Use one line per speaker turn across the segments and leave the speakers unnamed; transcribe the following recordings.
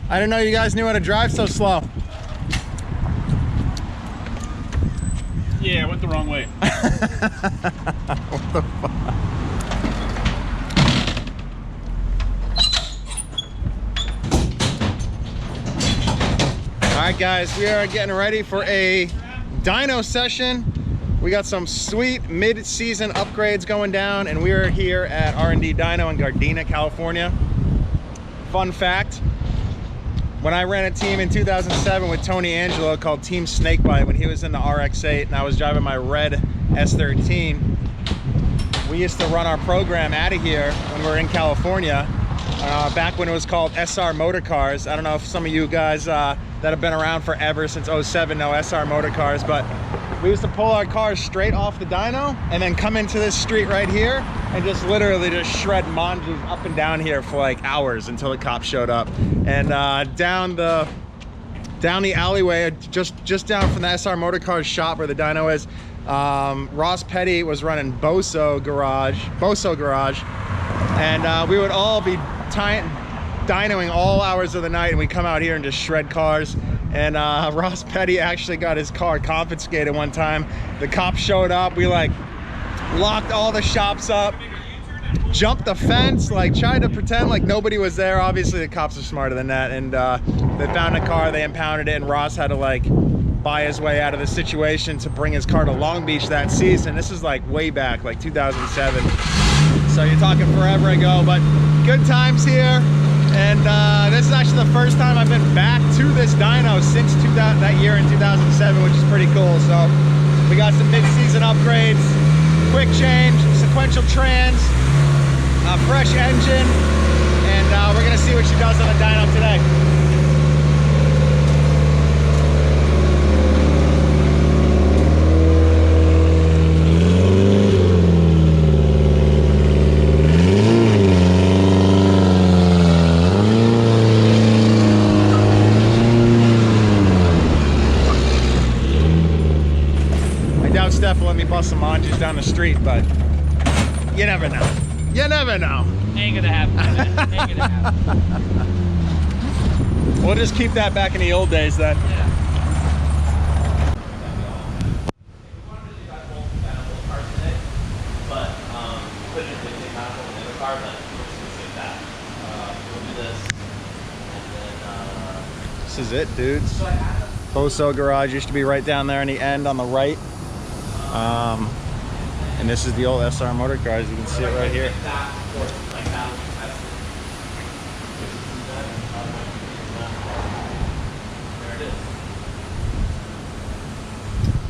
I didn't know you guys knew how to drive so slow.
Yeah, I went the wrong way.
What the fuck? All right, guys, we are getting ready for a dyno session. We got some sweet mid-season upgrades going down, and we are here at R&D Dyno in Gardena, California. Fun fact, when I ran a team in 2007 with Tony Angelo called Team Snakebite when he was in the RX-8 and I was driving my red S13, we used to run our program out of here when we were in California, back when it was called SR Motorcars. I don't know if some of you guys that have been around forever since 07 know SR Motorcars, but we used to pull our cars straight off the dyno and then come into this street right here and just literally just shred manjus up and down here for like hours until the cops showed up. And down the alleyway, just down from the SR Motorcars shop where the dyno is, Ross Petty was running Bosso Garage, and we would all be dynoing all hours of the night, and we come out here and just shred cars. And Ross Petty actually got his car confiscated one time. The cops showed up, we like locked all the shops up, jumped the fence, like tried to pretend like nobody was there. Obviously the cops are smarter than that, and they found a car, they impounded it, and Ross had to like buy his way out of the situation to bring his car to Long Beach that season. This is like way back, like 2007. So you're talking forever ago, but good times here. And this is actually the first time I've been back to this dyno since that year in 2007, which is pretty cool. So we got some mid-season upgrades, quick change, sequential trans, a fresh engine, and we're gonna see what she does on the dyno today. Steph will let me bust some manjus down the street, but you never know. You never know.
Ain't gonna happen. Ain't gonna happen.
We'll just keep that back in the old days then.
Yeah.
This is it, dudes. Bosso Garage used to be right down there in the end on the right. And this is the old SR motor cars. You can see it right here.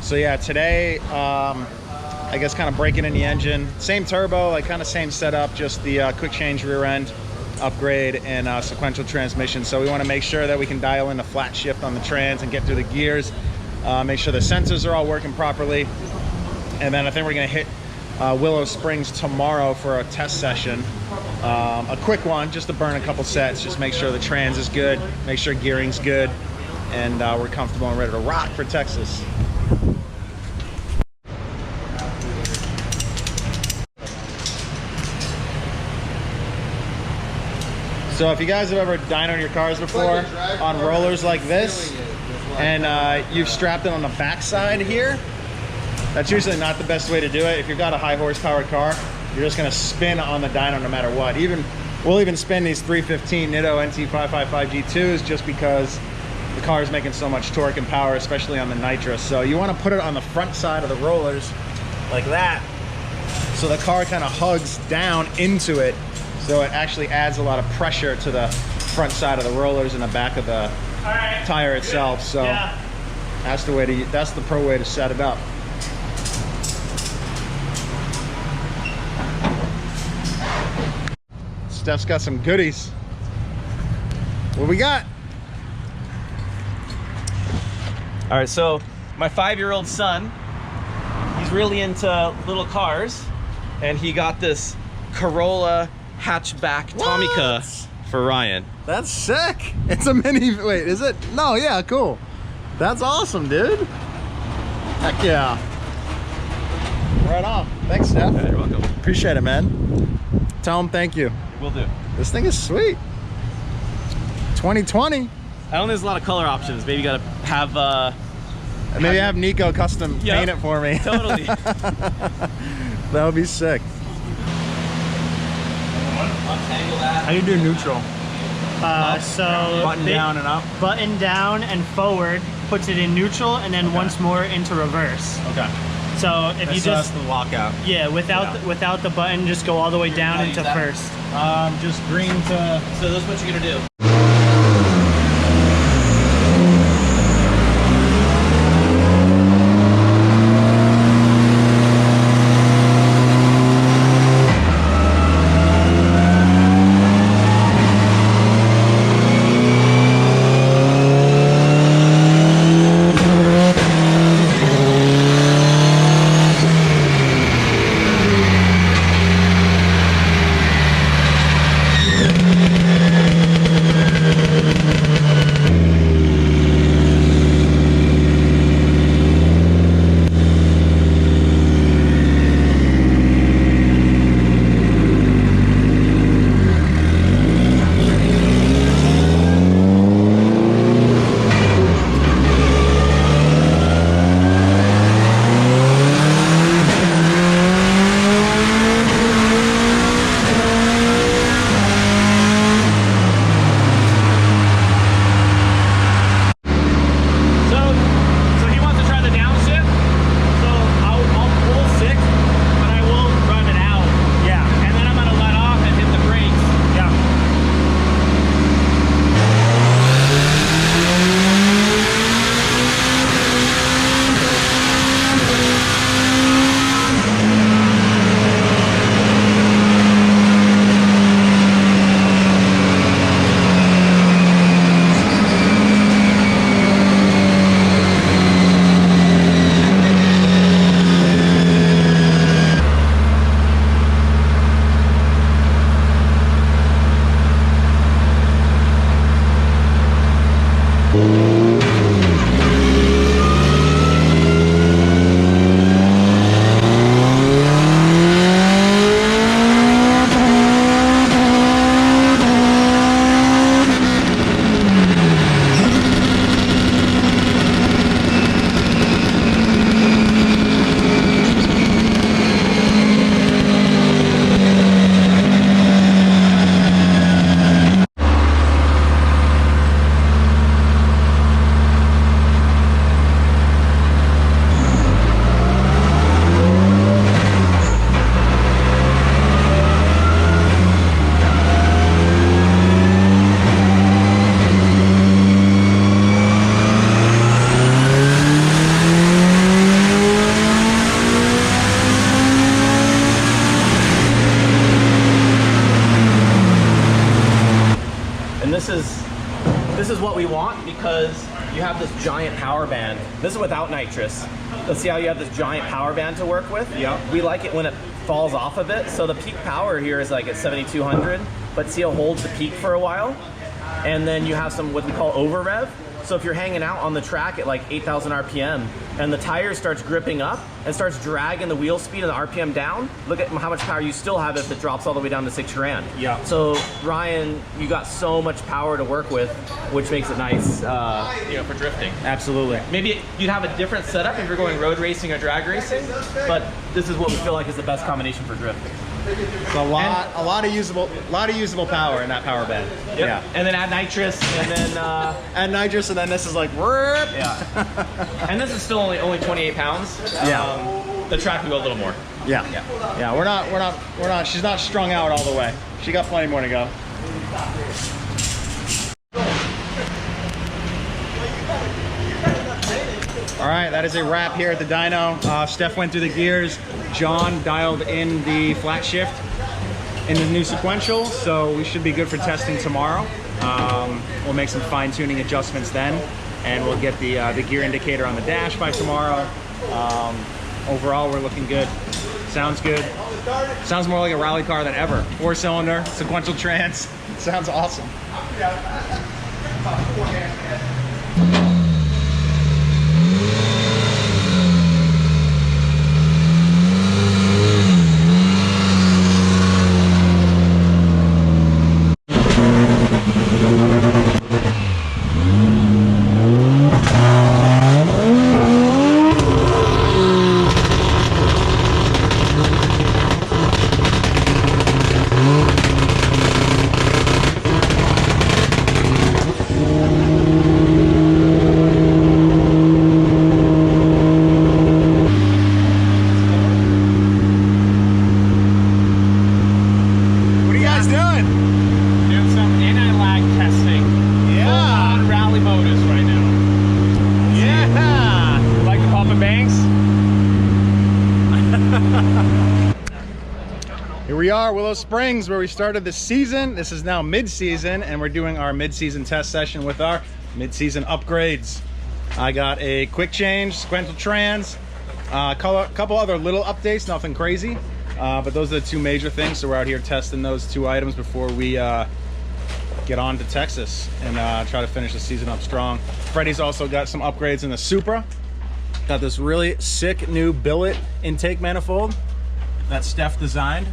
So yeah, today, I guess kind of breaking in the engine. Same turbo, like kind of same setup, just the quick change rear end upgrade and sequential transmission. So we want to make sure that we can dial in a flat shift on the trans and get through the gears. Make sure the sensors are all working properly. And then I think we're gonna hit Willow Springs tomorrow for a test session. A quick one, just to burn a couple sets, just make sure the trans is good, make sure gearing's good, and we're comfortable and ready to rock for Texas. So if you guys have ever dynoed your cars before on rollers like this, and you've strapped it on the backside here, that's usually not the best way to do it. If you've got a high horsepower car, you're just gonna spin on the dyno no matter what. We'll even spin these 315 Nitto NT555 G2s just because the car is making so much torque and power, especially on the nitrous. So you wanna put it on the front side of the rollers like that, so the car kind of hugs down into it, so it actually adds a lot of pressure to the front side of the rollers and the back of the tire itself. So that's the pro way to set it up. Steph's got some goodies. What we got?
All right, so my 5-year-old son, he's really into little cars, and he got this Corolla Hatchback Tomica for Ryan.
That's sick. It's a mini, wait, is it? No, yeah, cool. That's awesome, dude. Heck yeah. Right on. Thanks, Steph.
Yeah, you're welcome.
Appreciate it, man. Tell him thank you.
Will do.
This thing is sweet. 2020.
I don't think there's a lot of color options. Maybe you gotta have
Maybe have Nico custom paint it for me.
Totally.
That would be sick.
How do you do neutral?
So
Button down and up?
button down and forward puts it in neutral, and then once more into reverse.
Okay.
So if you
that's
just
the lockout.
without the button, just go all the way down into first.
Just green to...
So that's what you're gonna do. This is what we want because you have this giant power band. This is without nitrous. Let's see how you have this giant power band to work with.
Yeah.
We like it when it falls off a bit. So the peak power here is like at 7,200, but see how it holds the peak for a while. And then you have some what we call over rev. So if you're hanging out on the track at like 8,000 RPM and the tire starts gripping up and starts dragging the wheel speed and the RPM down, look at how much power you still have if it drops all the way down to 6 grand.
Yeah.
So Ryan, you got so much power to work with, which makes it nice. You know, for drifting. Absolutely. Maybe you'd have a different setup if you're going road racing or drag racing, but this is what we feel like is the best combination for drifting.
So a lot of usable power in that power band.
Yep.
Yeah.
And then add nitrous, and then
add nitrous, and then this is like whoop.
yeah. And this is still only 28 pounds.
Yeah.
The track will go a little more.
Yeah. Yeah. We're not. She's not strung out all the way. She got plenty more to go. All right, that is a wrap here at the dyno. Steph went through the gears. John dialed in the flat shift in the new sequential, so we should be good for testing tomorrow. We'll make some fine-tuning adjustments then, and we'll get the gear indicator on the dash by tomorrow. Overall, we're looking good. Sounds good. Sounds more like a rally car than ever. 4-cylinder, sequential trans. Sounds awesome. are, Willow Springs, where we started the season. This is now mid-season, and we're doing our mid-season test session with our mid-season upgrades. I got a quick change, sequential trans, a couple other little updates, nothing crazy, but those are the two major things. So we're out here testing those two items before we get on to Texas and try to finish the season up strong. Freddie's also got some upgrades in the Supra. Got this really sick new billet intake manifold that Steph designed.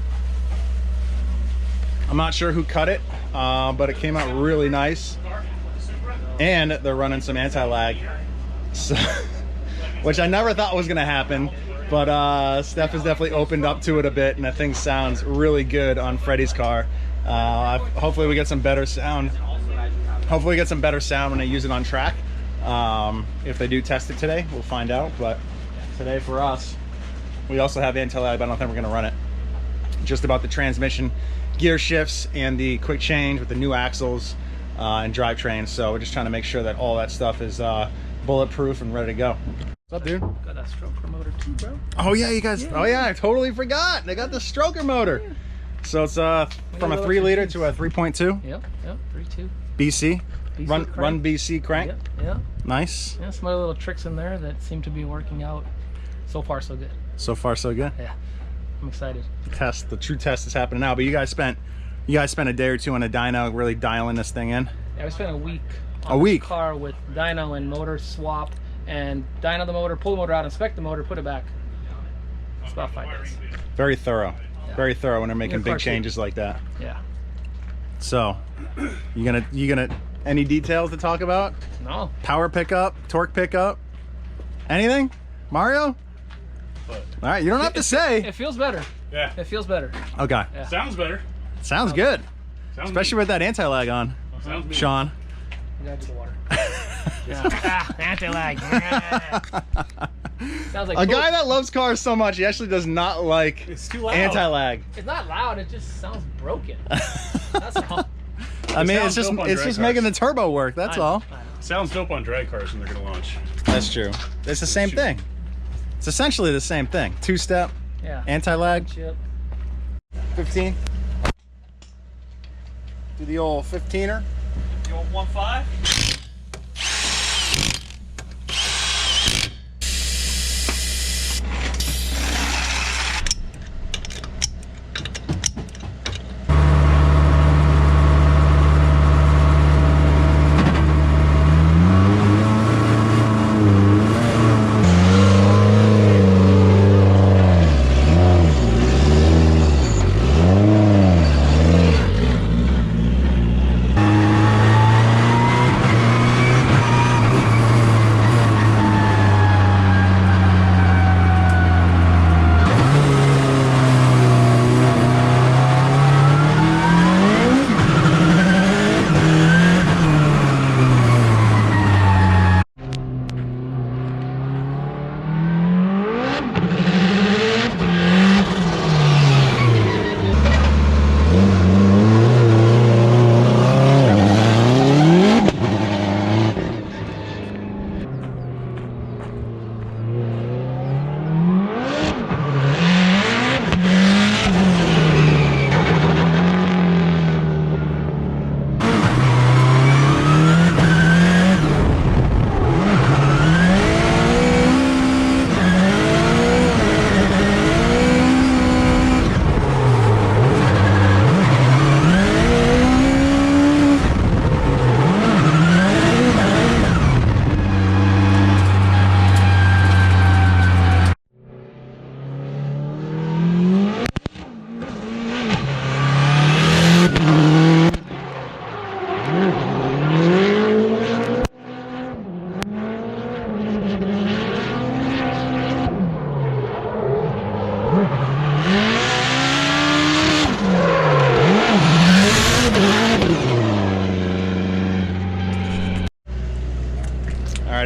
I'm not sure who cut it, but it came out really nice. And they're running some anti-lag, so, which I never thought was gonna happen, but Steph has definitely opened up to it a bit, and that thing sounds really good on Freddie's car. Hopefully we get some better sound. Hopefully we get some better sound when I use it on track. If they do test it today, we'll find out, but today for us, we also have anti-lag, but I don't think we're gonna run it. Just about the transmission, gear shifts, and the quick change with the new axles and drivetrain. So we're just trying to make sure that all that stuff is bulletproof and ready to go. What's up, dude?
Got that stroker motor too, bro.
Oh yeah, you guys. Oh yeah, I totally forgot. They got the stroker motor. So it's from a 3 liter to a 3.2.
Yep, 3.2.
BC.
BC
Run BC crank.
Yeah.
Nice.
Yeah, some other little tricks in there that seem to be working out. So far, so good.
So far, so good.
Yeah, I'm excited.
The true test is happening now. But you guys spent a day or two on a dyno, really dialing this thing in.
Yeah, we spent a week on this car with dyno and motor swap, and dyno the motor, pull the motor out, inspect the motor, put it back. It's about 5 days.
Very thorough. Yeah. Very thorough when they're making big changes like that.
Yeah.
So, you gonna any details to talk about?
No.
Power pickup, torque pickup, anything? Mario?
What?
All right, you don't have to say.
It feels better.
Yeah.
It feels better.
Okay.
Yeah.
Sounds better.
Sounds good.
Sounds
Especially with that anti-lag on.
Sounds good.
Sean.
We gotta do the water. Anti-lag. Sounds like
a guy that loves cars so much, he actually does not like
It's too loud.
anti-lag.
It's not loud. It just sounds broken. That's all.
I mean, it's
sounds dope on
just
drag
making the
cars.
turbo work. That's all.
Sounds dope on drag cars when they're gonna launch.
That's true. It's the same thing. It's essentially the same thing. Two-step,
Yeah.
anti-lag.
Chip.
15. Do the old 15er.
You want 1.5?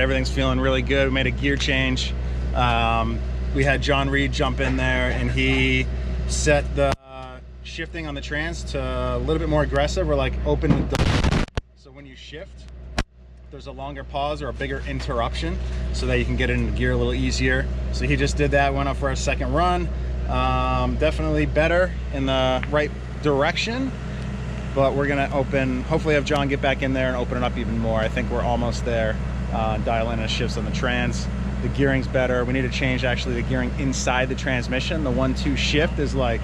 Everything's feeling really good. We made a gear change. We had John Reed jump in there, and he set the shifting on the trans to a little bit more aggressive. We're like open the door, so when you shift, there's a longer pause or a bigger interruption, so that you can get into gear a little easier. So he just did that. Went up for our second run. Definitely better in the right direction, but we're gonna hopefully have John get back in there and open it up even more. I think we're almost there. Dial in the shifts on the trans. The gearing's better. We need to change actually the gearing inside the transmission. The 1-2 shift is like,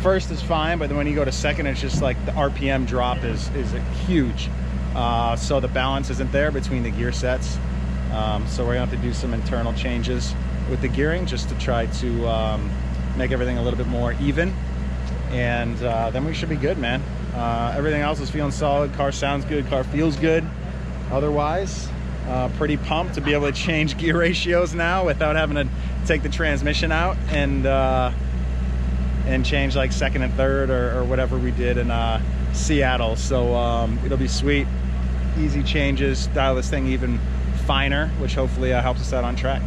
first is fine, but then when you go to second, it's just like the RPM drop is huge. So the balance isn't there between the gear sets. So we're gonna have to do some internal changes with the gearing just to try to make everything a little bit more even. And then we should be good, man. Everything else is feeling solid. Car sounds good, car feels good. Otherwise, pretty pumped to be able to change gear ratios now without having to take the transmission out and change like second and third or whatever we did in Seattle. So it'll be sweet, easy changes, dial this thing even finer, which hopefully helps us out on track.